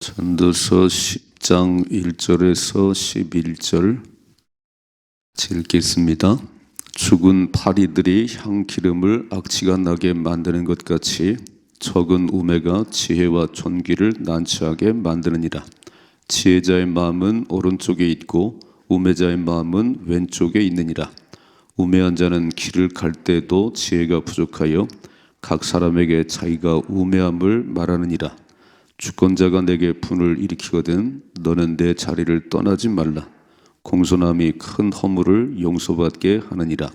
전도서 10장 1절에서 11절 읽겠습니다. 죽은 파리들이 향기름을 악취가 나게 만드는 것 같이 적은 우매가 지혜와 존귀를 난처하게 만드느니라. 지혜자의 마음은 오른쪽에 있고 우매자의 마음은 왼쪽에 있느니라. 우매한 자는 길을 갈 때도 지혜가 부족하여 각 사람에게 자기가 우매함을 말하느니라. 주권자가 내게 분을 일으키거든 너는 내 자리를 떠나지 말라. 공손함이 큰 허물을 용서받게 하느니라.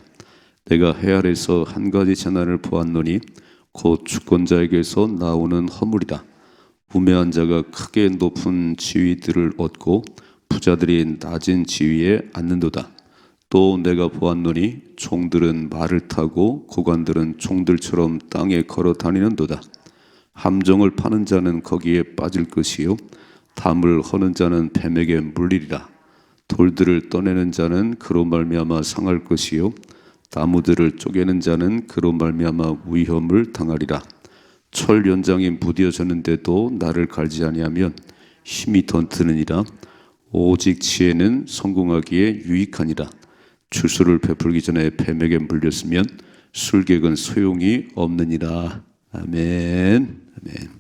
내가 해 아래서 한 가지 재난을 보았노니 곧 주권자에게서 나오는 허물이라. 우매한 자가 크게 높은 지위들을 얻고 부자들이 낮은 지위에 앉는도다. 또 내가 보았노니 종들은 말을 타고 고관들은 종들처럼 땅에 걸어 다니는도다. 함정을 파는 자는 거기에 빠질 것이요 담을 허는 자는 뱀에게 물리리라. 돌들을 떠내는 자는 그로 말미암아 상할 것이요 나무들을 쪼개는 자는 그로 말미암아 위험을 당하리라. 철 연장이 무뎌졌는데도 나를 갈지 아니하면 힘이 더 드느니라. 오직 지혜는 성공하기에 유익하니라. 주술을 베풀기 전에 뱀에게 물렸으면 술객은 소용이 없느니라. 아멘. 아멘.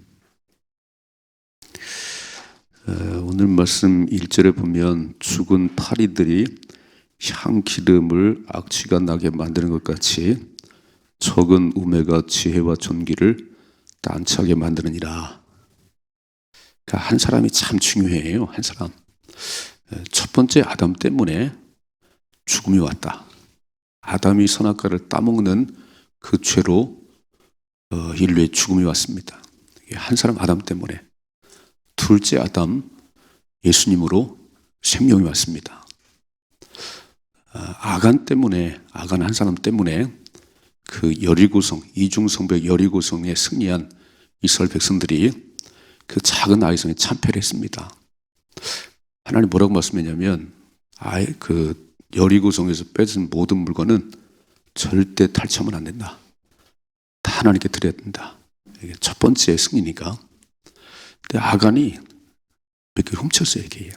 오늘 말씀 1절에 보면 죽은 파리들이 향기름을 악취가 나게 만드는 것 같이 적은 우매가 지혜와 존귀를 난처하게 만드느니라. 그러니까 한 사람이 참 중요해요. 한 사람. 첫 번째 아담 때문에 죽음이 왔다. 아담이 선악과를 따먹는 그 죄로 인류의 죽음이 왔습니다. 한 사람 아담 때문에. 둘째 아담 예수님으로 생명이 왔습니다. 아간 때문에, 아간 한 사람 때문에 그 여리고성, 이중성벽 여리고성에 승리한 이스라엘 백성들이 그 작은 아이성에 참패를 했습니다. 하나님 뭐라고 말씀했냐면 그 여리고성에서 뺏은 모든 물건은 절대 탈취하면 안 된다. 다 하나님께 드려야 된다. 이게 첫 번째 승리니까. 근데 아간이 몇 개 훔쳤어요. 이게.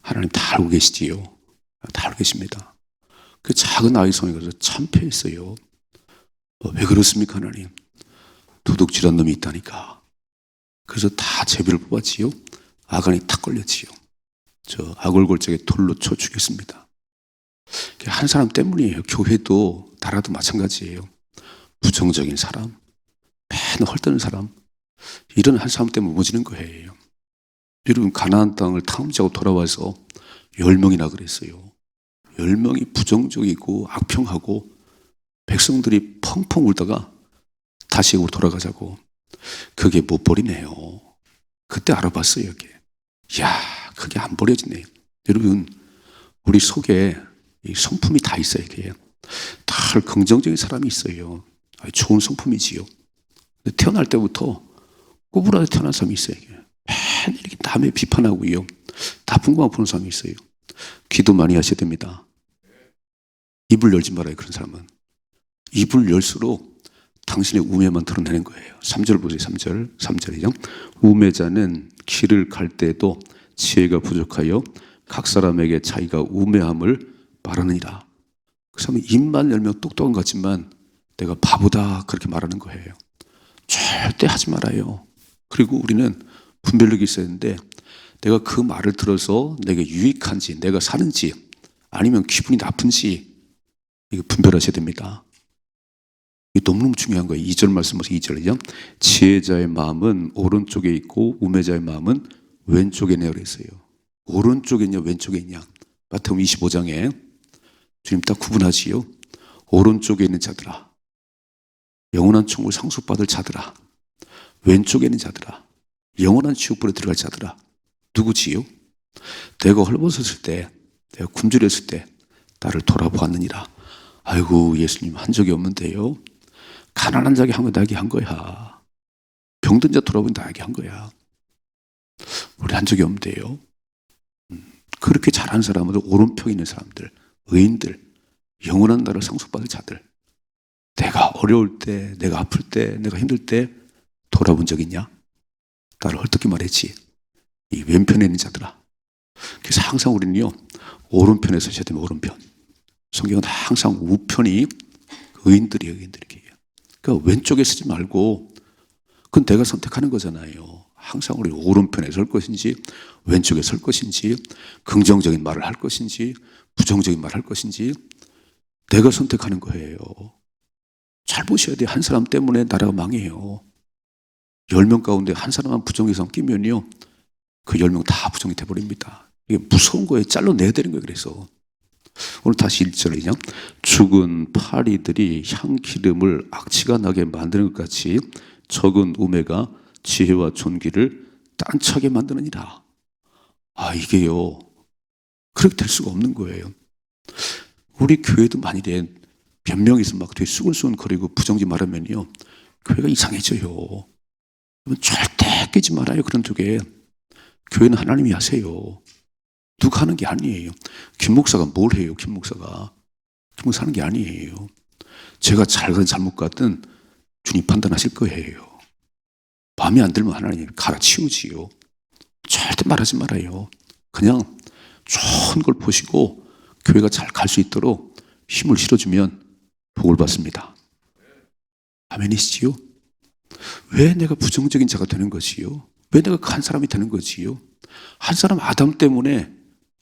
하나님 다 알고 계시지요. 다 알고 계십니다. 그 작은 아이성에 가서 참패했어요. 왜 그렇습니까, 하나님? 도둑질한 놈이 있다니까. 그래서 다 제비를 뽑았지요. 아간이 탁 걸렸지요. 저 아골골짜기에 돌로 쳐 죽였습니다. 한 사람 때문이에요. 교회도 나라도 마찬가지예요. 부정적인 사람, 맨날 헐뜯는 사람, 이런 한 사람 때문에 무너지는 거예요. 여러분 가나안 땅을 탐지하고 돌아와서 10명이나 그랬어요. 10명이 부정적이고 악평하고 백성들이 펑펑 울다가 다시 우리 돌아가자고. 그게 못 버리네요. 그때 알아봤어요. 이게. 이야, 그게 안 버려지네. 여러분 우리 속에 이 성품이 다 있어요. 이게. 다 긍정적인 사람이 있어요. 좋은 성품이지요. 근데 태어날 때부터 꼬부라져 태어난 사람이 있어요. 맨날 이렇게 남의 비판하고요. 나쁜 것만 보는 사람이 있어요. 기도 많이 하셔야 됩니다. 입을 열지 말아요. 그런 사람은. 입을 열수록 당신의 우매만 드러내는 거예요. 3절 보세요. 3절이죠. 우매자는 길을 갈 때에도 지혜가 부족하여 각 사람에게 자기가 우매함을 말하느니라. 그 사람은 입만 열면 똑똑한 것 같지만 내가 바보다 그렇게 말하는 거예요. 절대 하지 말아요. 그리고 우리는 분별력이 있어야 하는데 내가 그 말을 들어서 내게 유익한지 내가 사는지 아니면 기분이 나쁜지 이거 분별하셔야 됩니다. 이게 너무너무 중요한 거예요. 2절 말씀 보세요. 2절이죠. 지혜자의 마음은 오른쪽에 있고 우매자의 마음은 왼쪽에 있냐 그랬어요. 오른쪽에 있냐 왼쪽에 있냐. 마태복음 25장에 주님 딱 구분하지요. 오른쪽에 있는 자들아, 영원한 천국을 상속받을 자들아, 왼쪽에 있는 자들아, 영원한 지옥불에 들어갈 자들아. 누구지요? 내가 헐벗었을 때, 내가 굶주렸을 때 나를 돌아보았느니라. 아이고 예수님 한 적이 없는데요. 가난한 자에게 한 거 나에게 한 거야. 병든 자 돌아보니 나에게 한 거야. 우리 한 적이 없는데요. 그렇게 잘하는 사람들, 오른편에 있는 사람들, 의인들, 영원한 나라를 상속받을 자들. 내가 어려울 때, 내가 아플 때, 내가 힘들 때 돌아본 적 있냐? 나를 헐떡이 말했지. 이 왼편에 있는 자들아. 그래서 항상 우리는요, 오른편에 서셔야 됩니다. 오른편. 성경은 항상 우편이 의인들이에요. 의인들이에요. 그러니까 왼쪽에 서지 말고 그건 내가 선택하는 거잖아요. 항상 우리 오른편에 설 것인지 왼쪽에 설 것인지 긍정적인 말을 할 것인지 부정적인 말을 할 것인지 내가 선택하는 거예요. 잘 보셔야 돼요. 한 사람 때문에 나라가 망해요. 10명 가운데 한 사람만 부정의 성 끼면요, 그 10명 다 부정이 돼버립니다. 이게 무서운 거예요. 잘라내야 되는 거예요. 그래서 오늘 다시 1절이죠. 죽은 파리들이 향기름을 악취가 나게 만드는 것 같이 적은 우매가 지혜와 존귀를 딴차게 만드느니라. 이게요, 그렇게 될 수가 없는 거예요. 우리 교회도 만일에 몇 명이서 막 되게 수근수근거리고 부정지 말하면요, 교회가 이상해져요. 절대 깨지 말아요. 그런 쪽에. 교회는 하나님이 하세요. 누가 하는 게 아니에요. 김 목사가 뭘 해요? 김 목사가 하는 게 아니에요. 제가 잘 가든 잘못 가든 주님 판단하실 거예요. 마음에 안 들면 하나님 갈아치우지요. 절대 말하지 말아요. 그냥 좋은 걸 보시고 교회가 잘 갈 수 있도록 힘을 실어주면 복을 받습니다. 아멘이시지요? 왜 내가 부정적인 자가 되는 것이요? 왜 내가 한 사람이 되는 것이요? 한 사람 아담 때문에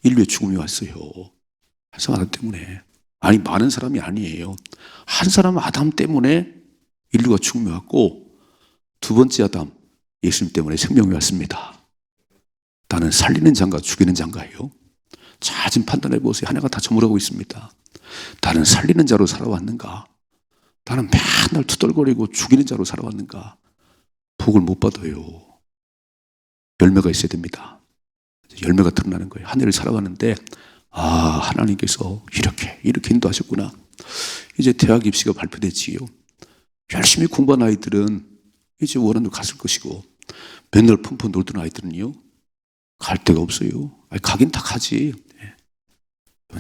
인류의 죽음이 왔어요. 한 사람 아담 때문에. 아니, 많은 사람이 아니에요. 한 사람 아담 때문에 인류가 죽음이 왔고, 두 번째 아담 예수님 때문에 생명이 왔습니다. 나는 살리는 자인가 죽이는 자인가요? 잘 좀 판단해 보세요. 하나가 다 저물어가고 있습니다. 나는 살리는 자로 살아왔는가? 나는 맨날 투덜거리고 죽이는 자로 살아왔는가? 복을 못 받아요. 열매가 있어야 됩니다. 열매가 드러나는 거예요. 한 해를 살아가는데 하나님께서 이렇게 인도하셨구나. 이제 대학 입시가 발표됐지요. 열심히 공부한 아이들은 이제 원하는 데 갔을 것이고, 맨날 펑펑 놀던 아이들은요, 갈 데가 없어요. 가긴 다 가지.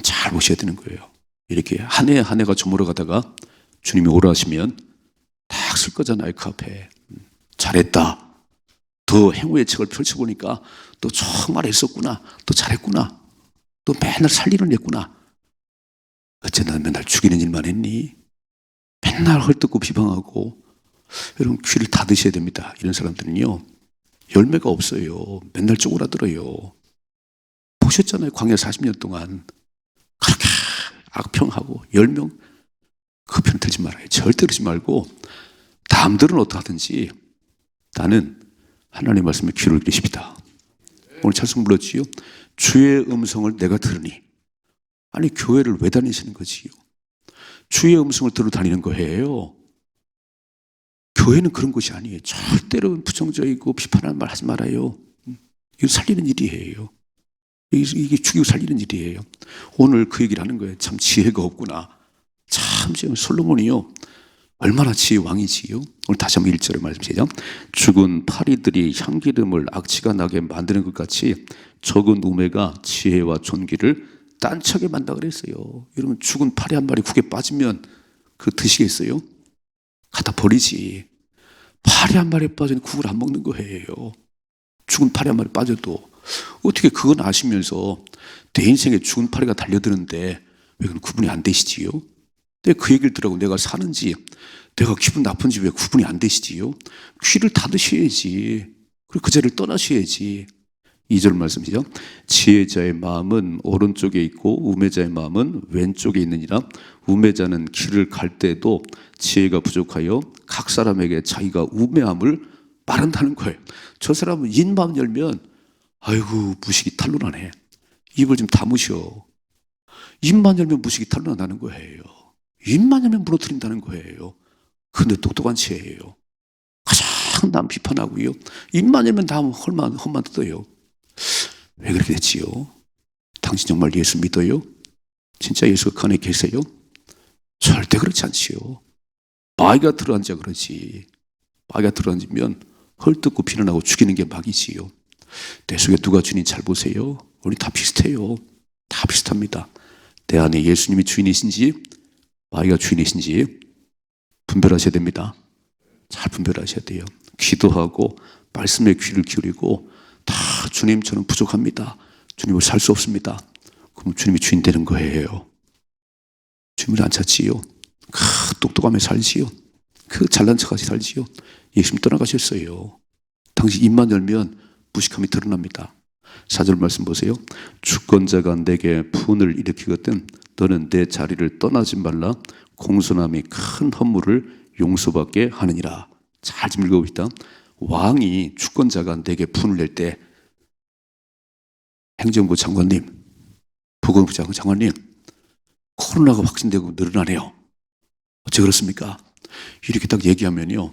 잘 보셔야 되는 거예요. 이렇게 한 해 한 해가 저물어 가다가 주님이 오라 하시면 딱 쓸 거잖아요. 그 앞에. 잘했다. 더 행위의 책을 펼쳐보니까 또 정말 했었구나. 또 잘했구나. 또 맨날 살리는 했구나. 어째 난 맨날 죽이는 일만 했니? 맨날 헐뜯고 비방하고. 여러분, 귀를 닫으셔야 됩니다. 이런 사람들은요, 열매가 없어요. 맨날 쪼그라들어요. 보셨잖아요. 광야 40년 동안 그렇게 악평하고 10명 그 편 들지 말아요. 절대 그러지 말고 남들은 어떡하든지 나는 하나님의 말씀에 귀를 기르십니다. 오늘 찬송 불렀지요. 주의 음성을 내가 들으니. 아니, 교회를 왜 다니시는 거지요? 주의 음성을 들어 다니는 거예요. 교회는 그런 곳이 아니에요. 절대로 부정적이고 비판하는 말 하지 말아요. 이거 살리는 일이에요. 이게 죽이고 살리는 일이에요. 오늘 그 얘기를 하는 거예요. 참 지혜가 없구나. 참 솔로몬이요, 얼마나 지혜의 왕이지요. 오늘 다시 한번 1절의 말씀이죠. 죽은 파리들이 향기름을 악취가 나게 만드는 것 같이 적은 우매가 지혜와 존귀를 딴차게 만든다 그랬어요. 여러분, 죽은 파리 한 마리 국에 빠지면 그거 드시겠어요? 갖다 버리지. 파리 한 마리에 빠지는 국을 안 먹는 거예요. 죽은 파리 한 마리 빠져도. 어떻게 그건 아시면서 내 인생에 죽은 파리가 달려드는데 왜 그건 구분이 안 되시지요? 내가 그 얘기를 들으라고 내가 사는지 내가 기분 나쁜지 왜 구분이 안 되시지요? 귀를 닫으셔야지. 그리고 그 자리를 떠나셔야지. 2절 말씀이죠. 지혜자의 마음은 오른쪽에 있고 우매자의 마음은 왼쪽에 있느니라. 우매자는 길을 갈 때도 지혜가 부족하여 각 사람에게 자기가 우매함을 말한다는 거예요. 저 사람은 입만 열면 아이고 무식이 탄로나네. 입을 좀 다무셔. 입만 열면 무식이 탄로나는 거예요. 입만 열면 무너뜨린다는 거예요. 근데 똑똑한 지혜예요. 가장 남 비판하고요. 입만 열면 다 헛만 뜯어요. 왜 그렇게 됐지요? 당신 정말 예수 믿어요? 진짜 예수가 그 안에 계세요? 절대 그렇지 않지요. 마귀가 들어앉아 그러지. 마귀가 들어앉으면 헐뜯고 비난하고 죽이는 게 마귀지요. 내 속에 누가 주님 잘 보세요. 우리 다 비슷해요. 다 비슷합니다. 내 안에 예수님이 주인이신지 마귀가 주인이신지 분별하셔야 됩니다. 잘 분별하셔야 돼요. 기도하고 말씀에 귀를 기울이고 다 주님 저는 부족합니다. 주님을 살 수 없습니다. 그럼 주님이 주인 되는 거예요. 주님을 안 찾지요. 똑똑하며 살지요. 잘난 척하지 살지요. 예수님 떠나가셨어요. 당신 입만 열면 무식함이 드러납니다. 4절 말씀 보세요. 주권자가 내게 분을 일으키거든 너는 내 자리를 떠나지 말라. 공손함이 큰 허물을 용서받게 하느니라. 잘 좀 읽어봅시다. 왕이 주권자가 내게 분을 낼 때 행정부 장관님, 보건부 장관님, 코로나가 확진되고 늘어나네요. 어째 그렇습니까? 이렇게 딱 얘기하면요,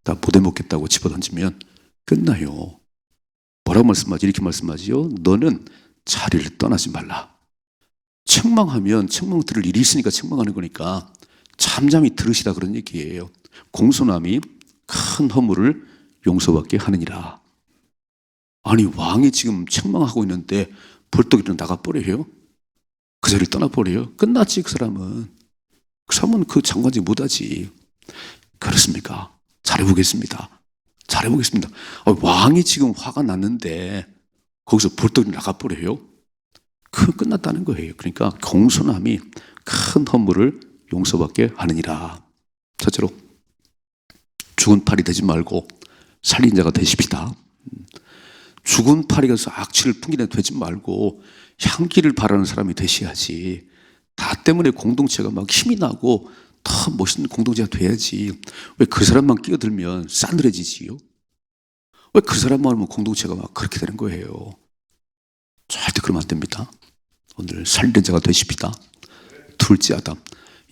다 못 해먹겠다고 집어던지면 끝나요. 뭐라고 말씀하지? 이렇게 말씀하지요. 너는 자리를 떠나지 말라. 책망하면 책망 들을 일이 있으니까 책망하는 거니까 잠잠히 들으시라 그런 얘기예요. 공손함이 큰 허물을 용서받게 하느니라. 아니 왕이 지금 책망하고 있는데 벌떡 일어나 나가버려요? 그 자리를 떠나버려요? 끝났지 그 사람은. 그 사람은 그 장관직 못하지. 그렇습니까? 잘해보겠습니다. 잘해보겠습니다. 왕이 지금 화가 났는데 거기서 벌떡 나가버려요? 그 끝났다는 거예요. 그러니까 공손함이 큰 허물을 용서받게 하느니라. 첫째로 죽은 팔이 되지 말고 살린 자가 되십시다. 죽은 팔이 가서 악취를 풍기는 되지 말고 향기를 바라는 사람이 되셔야지. 나 때문에 공동체가 막 힘이 나고 더 멋있는 공동체가 돼야지. 왜 그 사람만 끼어들면 싸늘해지지요? 왜 그 사람만 하면 공동체가 막 그렇게 되는 거예요? 절대 그러면 안 됩니다. 오늘 살린 자가 되십시다. 둘째 아담,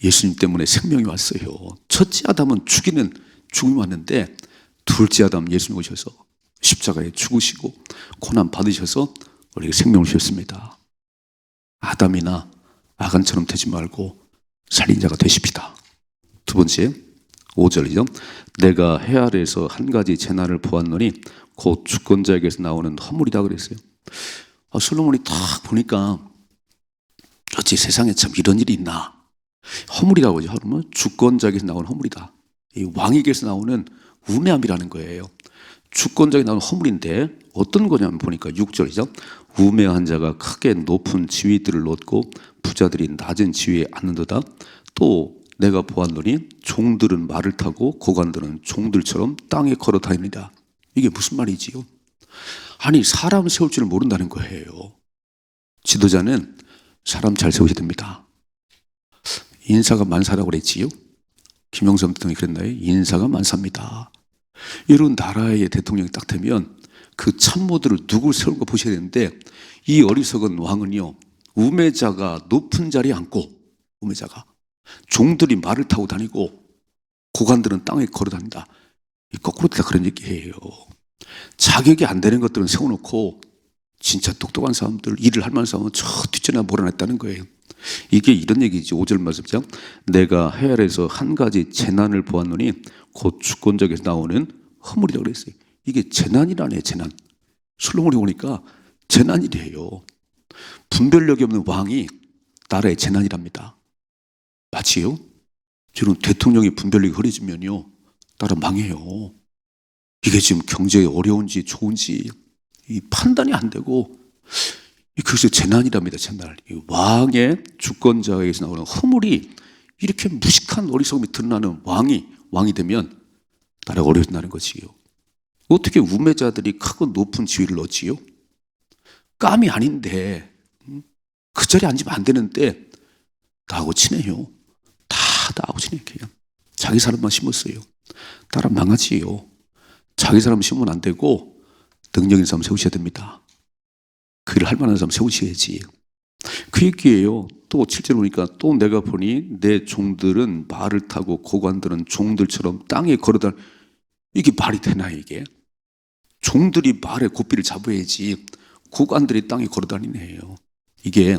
예수님 때문에 생명이 왔어요. 첫째 아담은 죽음이 왔는데 둘째 아담 예수님 오셔서 십자가에 죽으시고 고난 받으셔서 우리에게 생명을 주셨습니다. 아담이나 아간처럼 되지 말고 살린 자가 되십시다. 두 번째 5절이죠. 내가 해 아래에서 한 가지 재난을 보았노니 곧 주권자에게서 나오는 허물이다 그랬어요. 솔로몬이 딱 보니까 어찌 세상에 참 이런 일이 있나. 허물이라고 하죠. 그러면 주권자에게서 나오는 허물이다. 이 왕에게서 나오는 우매함이라는 거예요. 주권자에게 나오는 허물인데 어떤 거냐면 보니까 6절이죠. 우매한 자가 크게 높은 지위들을 얻고 부자들이 낮은 지위에 앉는도다. 또 내가 보았노니 종들은 말을 타고 고관들은 종들처럼 땅에 걸어 다니느니라. 이게 무슨 말이지요? 아니 사람 세울 줄 모른다는 거예요. 지도자는 사람 잘 세우셔야 됩니다. 인사가 만사라고 그랬지요? 김영삼 대통령이 그랬나요? 인사가 만사입니다. 이런 나라의 대통령이 딱 되면 그 참모들을 누굴 세울까 보셔야 되는데 이 어리석은 왕은요 우매자가 높은 자리에 앉고 우매자가 종들이 말을 타고 다니고 고관들은 땅에 걸어 다닌다. 거꾸로 다 그런 얘기예요. 자격이 안 되는 것들은 세워놓고 진짜 똑똑한 사람들 일을 할 만한 사람은 저 뒷전에 몰아냈다는 거예요. 이게 이런 얘기지. 5절 말씀이죠. 내가 해 아래에서 한 가지 재난을 보았노니 곧 주권자에게서 나오는 허물이라고 그랬어요. 이게 재난이라네. 재난. 솔로몬이 오니까 재난이래요. 분별력이 없는 왕이 나라의 재난이랍니다. 마치요? 지금 대통령이 분별력이 흐려지면요 나라 망해요. 이게 지금 경제에 어려운지 좋은지 이 판단이 안 되고 그래서 재난이랍니다. 재난. 이 왕의 주권자에게서 나오는 허물이 이렇게 무식한 어리석음이 드러나는 왕이 되면 나라가 어려워진다는 거지요. 어떻게 우매자들이 크고 높은 지위를 얻지요? 깜이 아닌데 그 자리에 앉으면 안 되는데 나하고 친해요. 나하고 친해요. 자기 사람만 심었어요. 나라 망하지요. 자기 사람 심으면 안 되고 능력 있는 사람 세우셔야 됩니다. 그 일을 할 만한 사람 세우셔야지. 그 얘기예요. 또 7절 보니까 또 내가 보니 내 종들은 말을 타고 고관들은 종들처럼 땅에 걸어다. 이게 말이 되나 이게? 종들이 말에 고삐를 잡아야지 고관들이 땅에 걸어다니네요. 이게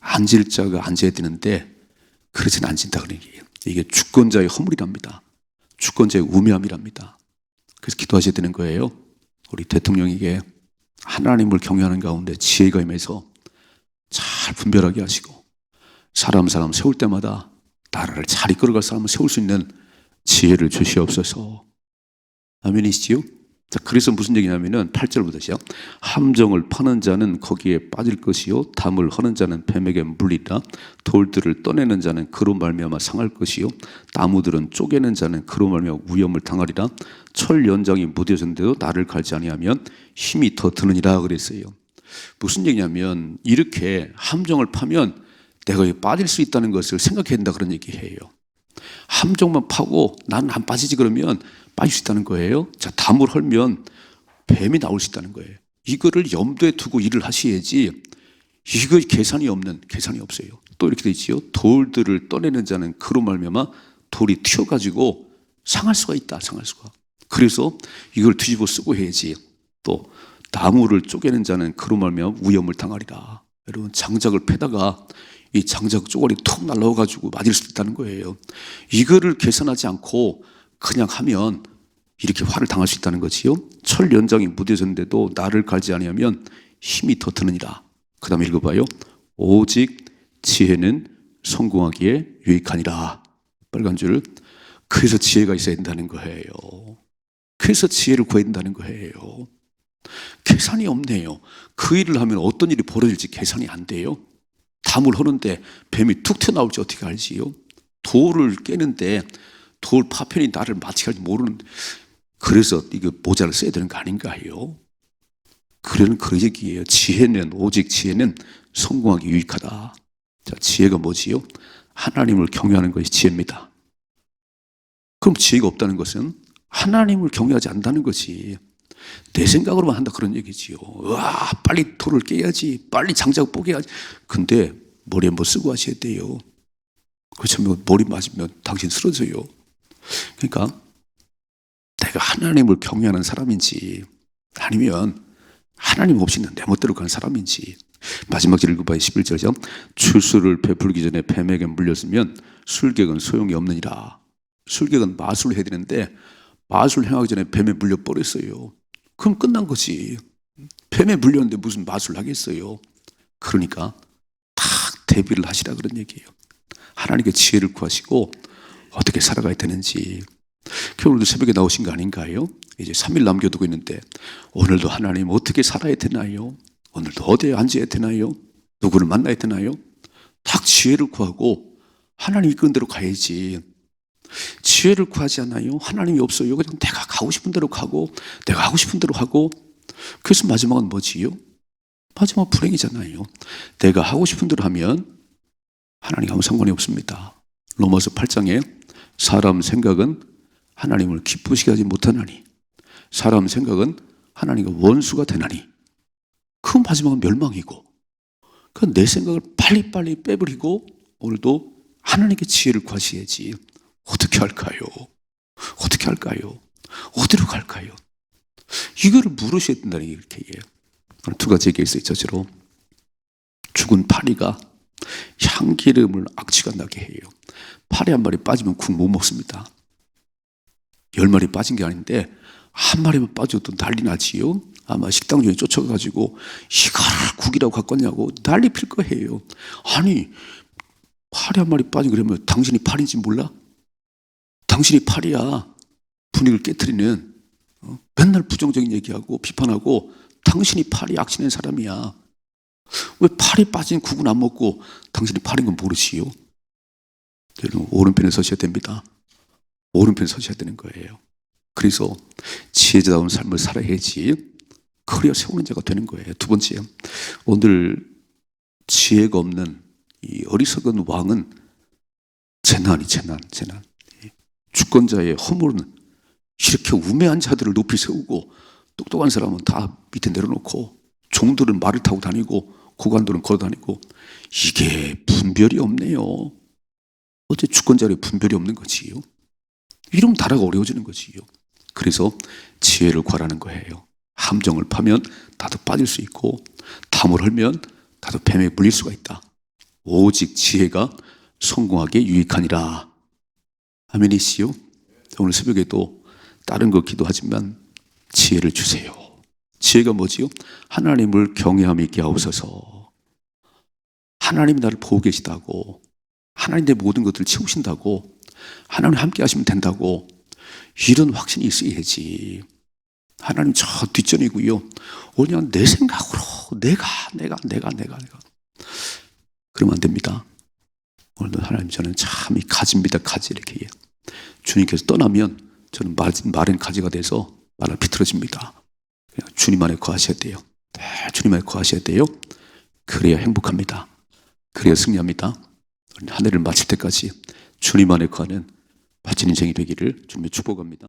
앉을 자가 앉아야 되는데 그러진 않진다 그런 얘기예요. 이게 주권자의 허물이랍니다. 주권자의 우매함이랍니다. 그래서 기도하셔야 되는 거예요. 우리 대통령에게 하나님을 경외하는 가운데 지혜가 임해서 잘 분별하게 하시고 사람 세울 때마다 나라를 잘 이끌어갈 사람을 세울 수 있는 지혜를 주시옵소서. 아멘이시지요? 자, 그래서 무슨 얘기냐면은 8절부터 시작. 함정을 파는 자는 거기에 빠질 것이요 담을 허는 자는 뱀에게 물리라. 돌들을 떠내는 자는 그로 말미암아 상할 것이요 나무들은 쪼개는 자는 그로 말미암아 위험을 당하리라. 철 연장이 무뎌졌는데도 나를 갈지 아니하면 힘이 더 드느니라 그랬어요. 무슨 얘기냐면 이렇게 함정을 파면 내가 여기 빠질 수 있다는 것을 생각해야 된다 그런 얘기예요. 함정만 파고 나는 안 빠지지 그러면 빠질 수 있다는 거예요. 자, 담을 헐면 뱀이 나올 수 있다는 거예요. 이거를 염두에 두고 일을 하셔야지 이거 계산이 없어요. 또 이렇게 돼 있지요. 돌들을 떠내는 자는 그로 말미암아 돌이 튀어가지고 상할 수가 있다. 상할 수가. 그래서 이걸 뒤집어 쓰고 해야지. 또 나무를 쪼개는 자는 그로 말미암아 위험을 당하리라. 여러분 장작을 패다가 이 장작 쪼가리 톡 날라와가지고 맞을 수 있다는 거예요. 이거를 계산하지 않고 그냥 하면 이렇게 화를 당할 수 있다는 거지요. 철 연장이 무뎌졌는데도 나를 갈지 아니하면 힘이 더 드느니라. 그 다음에 읽어봐요. 오직 지혜는 성공하기에 유익하니라. 빨간 줄. 그래서 지혜가 있어야 된다는 거예요. 그래서 지혜를 구해야 된다는 거예요. 계산이 없네요. 그 일을 하면 어떤 일이 벌어질지 계산이 안 돼요. 담을 허는데 뱀이 툭 튀어나올지 어떻게 알지요? 돌을 깨는데 돌 파편이 나를 맞게 할지 모르는. 그래서 이거 모자를 써야 되는 거 아닌가요? 그런 얘기예요. 오직 지혜는 성공하기 유익하다. 자, 지혜가 뭐지요? 하나님을 경외하는 것이 지혜입니다. 그럼 지혜가 없다는 것은 하나님을 경외하지 않는다는 거지. 내 생각으로만 한다 그런 얘기지요. 와, 빨리 돌을 깨야지, 빨리 장작 뽀개야지. 근데 머리에 뭐 쓰고 하셔야 돼요. 그렇죠? 머리 맞으면 당신 쓰러져요. 그러니까 내가 하나님을 경외하는 사람인지 아니면 하나님 없이는 내 멋대로 가는 사람인지. 마지막 절 읽어봐요. 11절이죠. 추수를 베풀기 전에 뱀에게 물렸으면 술객은 소용이 없느니라. 술객은 마술을 해야 되는데 마술 행하기 전에 뱀에 물려버렸어요. 그럼 끝난 거지. 뱀에 물렸는데 무슨 마술을 하겠어요. 그러니까 딱 대비를 하시라 그런 얘기예요. 하나님께 지혜를 구하시고 어떻게 살아가야 되는지. 오늘도 새벽에 나오신 거 아닌가요? 이제 3일 남겨두고 있는데 오늘도 하나님 어떻게 살아야 되나요? 오늘도 어디에 앉아야 되나요? 누구를 만나야 되나요? 딱 지혜를 구하고 하나님 이끄는 대로 가야지. 지혜를 구하지 않아요? 하나님이 없어요. 그냥 내가 가고 싶은 대로 가고 내가 하고 싶은 대로 하고. 그래서 마지막은 뭐지요? 마지막 불행이잖아요. 내가 하고 싶은 대로 하면 하나님 아무 상관이 없습니다. 로마서 8장에 사람 생각은 하나님을 기쁘시게 하지 못하나니 사람 생각은 하나님과 원수가 되나니 그 마지막은 멸망이고. 그 내 생각을 빨리빨리 빼버리고 오늘도 하나님께 지혜를 구하셔야지. 어떻게 할까요? 어떻게 할까요? 어디로 갈까요? 이거를 물으셔야 된다는 이렇게 얘기해요. 두 가지 얘기가 있어요. 저처럼 죽은 파리가 향기름을 악취가 나게 해요. 파리 한 마리 빠지면 국 못 먹습니다. 10마리 빠진 게 아닌데 한 마리만 빠져도 난리 나지요. 아마 식당 중에 쫓아가가지고 이거를 국이라고 갖고 왔냐고 난리 필 거예요. 아니 파리 한 마리 빠진 그러면 당신이 파리인지 몰라? 당신이 파리야. 분위기를 깨트리는 맨날 부정적인 얘기하고 비판하고 당신이 파리 악취낸 사람이야. 왜 파리 빠진 국은 안 먹고 당신이 파리인 건 모르시오? 여러분 오른편에 서셔야 됩니다. 오른편에 서셔야 되는 거예요. 그래서 지혜자다운 삶을 살아야지 그래야 세우는 자가 되는 거예요. 두 번째, 오늘 지혜가 없는 이 어리석은 왕은 재난. 주권자의 허물은 이렇게 우매한 자들을 높이 세우고 똑똑한 사람은 다 밑에 내려놓고 종들은 말을 타고 다니고 고관들은 걸어 다니고 이게 분별이 없네요. 어째 주권자의 분별이 없는 거지요. 이러면 나라가 어려워지는 거지요. 그래서 지혜를 구하라는 거예요. 함정을 파면 나도 빠질 수 있고 담을 헐면 나도 뱀에 물릴 수가 있다. 오직 지혜가 성공하게 유익하니라. 아멘이시요? 오늘 새벽에도 다른 거 기도하지만 지혜를 주세요. 지혜가 뭐지요? 하나님을 경외함 있게 하옵소서. 하나님이 나를 보고 계시다고, 하나님 내 모든 것들을 채우신다고, 하나님 함께 하시면 된다고 이런 확신이 있어야지. 하나님 저 뒷전이고요. 그냥 내 생각으로 내가. 그러면 안 됩니다. 오늘도 하나님 저는 참 이 가지입니다. 가지 이렇게. 주님께서 떠나면 저는 마른 가지가 돼서 말을 비틀어집니다. 그냥 주님 안에 거하셔야 돼요. 주님 안에 거하셔야 돼요. 그래야 행복합니다. 그래야 승리합니다. 한 해를 마칠 때까지 주님 안에 거하는 바친 인생이 되기를 주님의 축복합니다.